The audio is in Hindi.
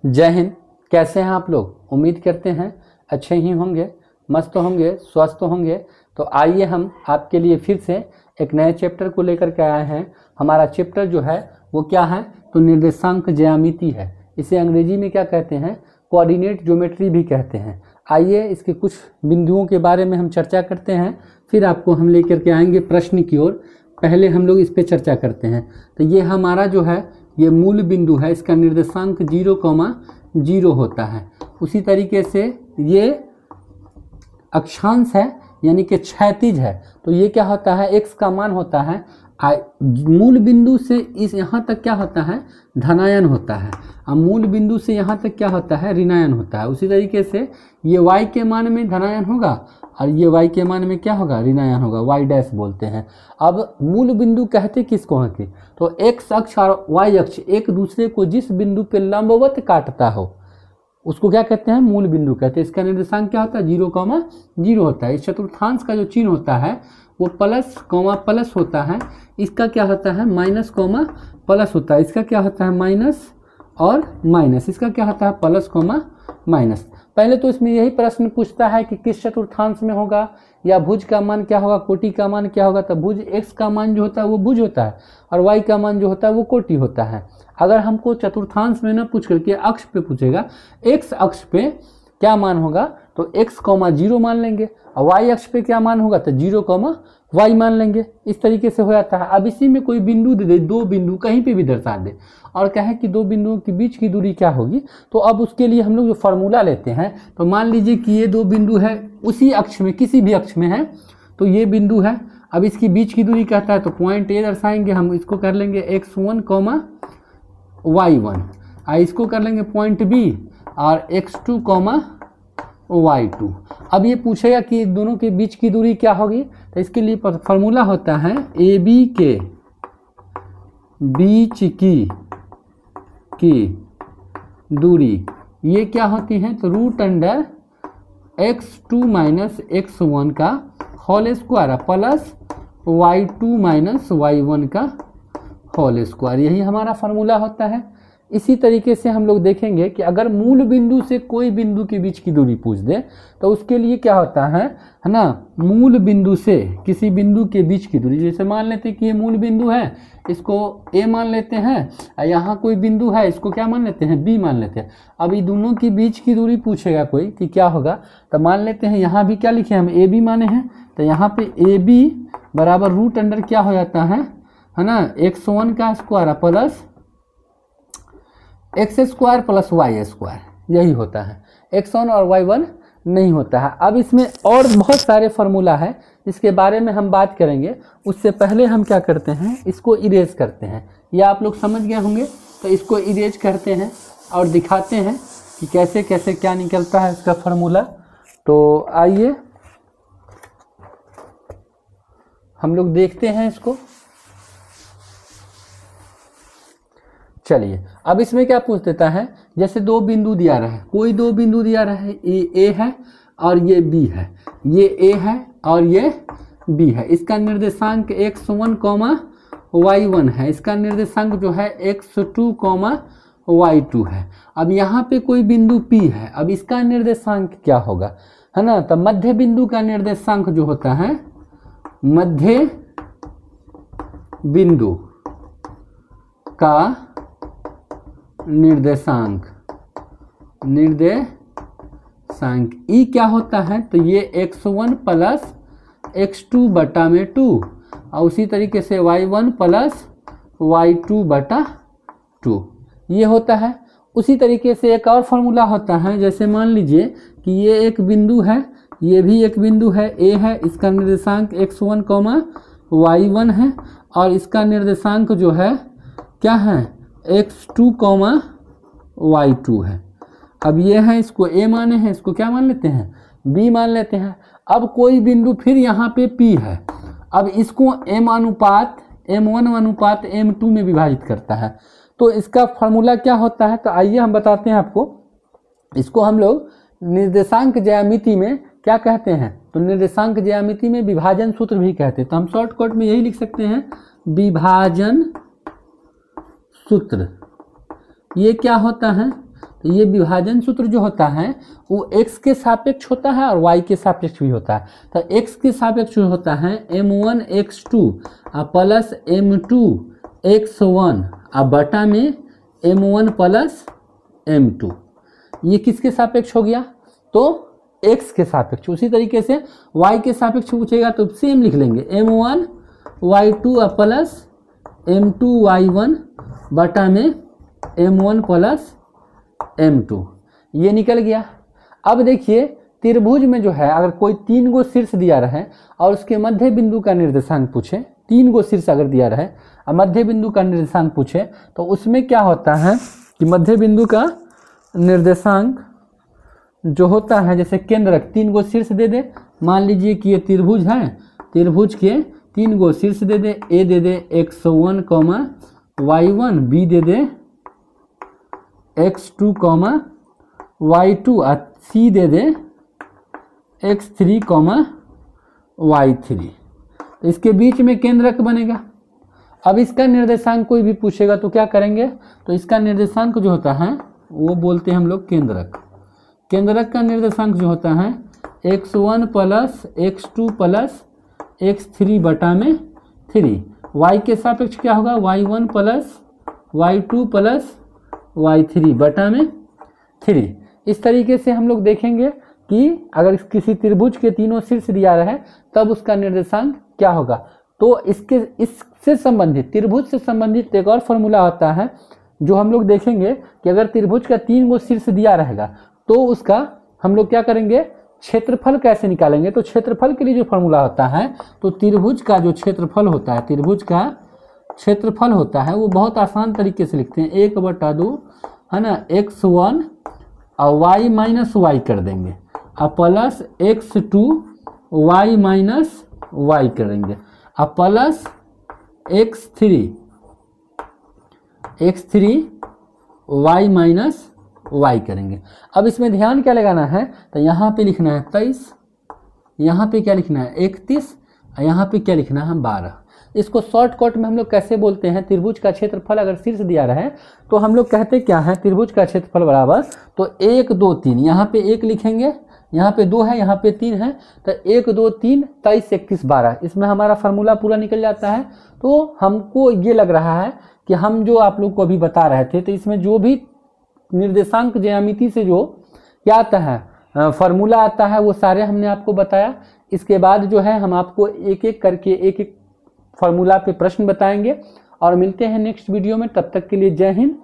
जय हिंद। कैसे हैं आप लोग? उम्मीद करते हैं अच्छे ही होंगे, मस्त होंगे, स्वस्थ होंगे। तो आइए हम आपके लिए फिर से एक नए चैप्टर को लेकर के आए हैं। हमारा चैप्टर जो है वो क्या है? तो निर्देशांक ज्यामिति है। इसे अंग्रेजी में क्या कहते हैं? कोऑर्डिनेट ज्योमेट्री भी कहते हैं। आइए इसके कुछ बिंदुओं के बारे में हम चर्चा करते हैं, फिर आपको हम लेकर के आएंगे प्रश्न की ओर। पहले हम लोग इस पे चर्चा करते हैं। तो ये हमारा जो है ये मूल बिंदु है, इसका निर्देशांक 0,0 होता है। उसी तरीके से ये अक्षांश है यानी कि क्षैतिज है, तो ये क्या होता है? x का मान होता है मूल बिंदु से इस यहाँ तक क्या होता है? धनायन होता है। अब मूल बिंदु से यहाँ तक क्या होता है? ऋणायन होता है। उसी तरीके से ये y के मान में धनायन होगा और ये y के मान में क्या होगा? ऋणायन होगा, y डैश बोलते हैं। अब मूल बिंदु कहते किसको हैं कि तो x अक्ष और y अक्ष एक दूसरे को जिस बिंदु पे लंबवत काटता हो उसको क्या कहते हैं? मूल बिंदु कहते हैं। इसका निर्देशांक क्या होता है? 0,0 होता है। इस चतुर्थांश का जो चिन्ह होता है वो प्लस कॉमा प्लस होता है। इसका क्या होता है? माइनस कॉमा प्लस होता है। इसका क्या होता है? माइनस और माइनस। इसका क्या होता है? Plus comma minus. पहले तो इसमें यही प्रश्न पूछता है कि किस चतुर्थांश में होगा, या भुज का मान क्या होगा, कोटि का मान क्या होगा। तो भुज x का मान जो होता है वो भुज होता है और y का मान जो होता है वो कोटि होता है। अगर हमको चतुर्थांश में न पूछ करके अक्ष पे पूछेगा, x अक्ष पे क्या मान होगा तो x,0 मान लेंगे और y अक्ष पे क्या मान होगा तो 0,y मान लेंगे। इस तरीके से हो जाता है। अब इसी में कोई बिंदु दे दे, दो बिंदु कहीं पे भी दर्शा दे और कहे कि दो बिंदुओं के बीच की दूरी क्या होगी, तो अब उसके लिए हम लोग जो फार्मूला लेते हैं, तो मान लीजिए कि ये दो बिंदु है उसी अक्ष में, किसी भी अक्ष में है, तो ये बिंदु है। अब इसकी बीच की दूरी कहता है तो पॉइंट ए दर्शाएंगे हम, इसको कर लेंगे x1, y1 और इसको कर लेंगे पॉइंट बी और x2, y2। अब ये पूछेगा कि दोनों के बीच की दूरी क्या होगी, तो इसके लिए फार्मूला होता है ए बी के बीच की दूरी ये क्या होती है तो √× x2 - x1 का whole square plus y2 - y1 का होल स्क्वायर, यही हमारा फार्मूला होता है। इसी तरीके से हम लोग देखेंगे कि अगर मूल बिंदु से कोई बिंदु के बीच की दूरी पूछ दे तो उसके लिए क्या होता है ना, मूल बिंदु से किसी बिंदु के बीच की दूरी, जैसे मान लेते हैं कि ये मूल बिंदु है, इसको a मान लेते हैं और यहाँ कोई बिंदु है इसको क्या मान लेते हैं? b मान लेते हैं। अब ये दोनों के बीच की दूरी पूछेगा कोई कि क्या होगा, तो मान लेते हैं यहाँ भी क्या लिखे हम a b माने हैं, तो यहाँ पे a b बराबर √× क्या हो जाता है ना, x1 का square plus x² plus y², यही होता है। x1 और y1 नहीं होता है। अब इसमें और बहुत सारे फार्मूला है जिसके बारे में हम बात करेंगे। उससे पहले हम क्या करते हैं, इसको इरेज करते हैं। ये आप लोग समझ गए होंगे, तो इसको इरेज करते हैं और दिखाते हैं कि कैसे कैसे क्या निकलता है इसका फार्मूला। तो आइए हम लोग देखते हैं इसको। चलिए, अब इसमें क्या पूछ देता है, जैसे दो बिंदु दिया रहा है, कोई दो बिंदु दिया रहा है, ये A है और ये B है, ये A है और ये B है। इसका निर्देशांक x1, y1 है, इसका निर्देशांक जो है x2, y2 है। अब यहाँ पे कोई बिंदु P है, अब इसका निर्देशांक क्या होगा, है ना। तो मध्य बिंदु का निर्देशांक जो होता है, मध्य बिंदु का निर्देशांक ई क्या होता है, तो ये x1 प्लस x2 बटा में 2 और उसी तरीके से y1 प्लस y2 बटा 2 ये होता है। उसी तरीके से एक और फार्मूला होता है, जैसे मान लीजिए कि ये एक बिंदु है, ये भी एक बिंदु है A है, इसका निर्देशांक x1, y1 है और इसका निर्देशांक जो है क्या है x2, y2 है। अब ये है, इसको A माने हैं, इसको क्या मान लेते हैं? B मान लेते हैं। अब कोई बिंदु फिर यहाँ पे P है, अब इसको M1 M2 में विभाजित करता है, तो इसका फार्मूला क्या होता है, तो आइए हम बताते हैं आपको। इसको हम लोग निर्देशांक ज्यामिति में क्या कहते हैं, तो निर्देशांक ज्यामिति में विभाजन सूत्र भी कहते हैं। तो हम शॉर्टकट में यही लिख सकते हैं, विभाजन सूत्र। ये क्या होता है, तो ये विभाजन सूत्र जो होता है वो x के सापेक्ष होता है और y के सापेक्ष भी होता है। तो x के सापेक्ष होता है m1 x2 plus m2 x1 बटा में m1 प्लस m2। ये किसके सापेक्ष हो गया, तो x के सापेक्ष। उसी तरीके से y के सापेक्ष पूछेगा तो सेम लिख लेंगे m1 y2 plus m2 y1 बटा में m1 प्लस m2। ये निकल गया। अब देखिए त्रिभुज में जो है अगर कोई 3 गो शीर्ष दिया रहे और उसके मध्य बिंदु का निर्देशांक पूछे, 3 गो शीर्ष अगर दिया रहे और मध्य बिंदु का निर्देशांक पूछे तो उसमें क्या होता है कि मध्य बिंदु का निर्देशांक जो होता है, जैसे केंद्रक 3 गो शीर्ष दे दे, मान लीजिए कि ये त्रिभुज है, त्रिभुज के 3 गो शीर्ष दे दे, ए दे दे x1 y1, बी दे दे x2 y2 और सी दे दे x3 y3। तो इसके बीच में केंद्रक बनेगा। अब इसका निर्देशांक कोई भी पूछेगा तो क्या करेंगे, तो इसका निर्देशांक जो होता है वो बोलते हैं हम लोग केंद्रक। केंद्रक का निर्देशांक जो होता है x1 plus x2 plus x3 बटा में 3। y के सापेक्ष क्या होगा, y1 plus y2 plus y3 बटा में 3। इस तरीके से हम लोग देखेंगे कि अगर किसी त्रिभुज के तीनों शीर्ष दिया रहे तब उसका निर्देशांक क्या होगा। तो इससे संबंधित, त्रिभुज से संबंधित एक और फॉर्मूला होता है जो हम लोग देखेंगे कि अगर त्रिभुज का 3 गो शीर्ष दिया रहेगा तो उसका हम लोग क्या करेंगे, क्षेत्रफल कैसे निकालेंगे। तो क्षेत्रफल के लिए जो फॉर्मूला होता है, तो त्रिभुज का जो क्षेत्रफल होता है, त्रिभुज का क्षेत्रफल होता है वो बहुत आसान तरीके से लिखते हैं, 1/2 है ना, x1 और y माइनस वाई कर देंगे और plus x2 y minus Y करेंगे और plus x3 y minus Y करेंगे। अब इसमें ध्यान क्या लगाना है, तो यहाँ पे लिखना है 23, यहाँ पे क्या लिखना है 31 और यहाँ पे क्या लिखना है 12। इसको शॉर्टकट में हम लोग कैसे बोलते हैं, त्रिभुज का क्षेत्रफल अगर शीर्ष दिया रहे तो हम लोग कहते क्या है, त्रिभुज का क्षेत्रफल बराबर, तो 1 2 3, यहाँ पे 1 लिखेंगे, यहाँ पे 2 है, यहाँ पे 3 है, तो 1 2 3 23 31 12, इसमें हमारा फार्मूला पूरा निकल जाता है। तो हमको ये लग रहा है कि हम जो आप लोग को अभी बता रहे थे, तो इसमें जो भी निर्देशांक ज्यामिति से जो क्या आता है फार्मूला आता है वो सारे हमने आपको बताया। इसके बाद जो है हम आपको एक एक करके एक फार्मूला पे प्रश्न बताएंगे और मिलते हैं नेक्स्ट वीडियो में। तब तक के लिए जय हिंद,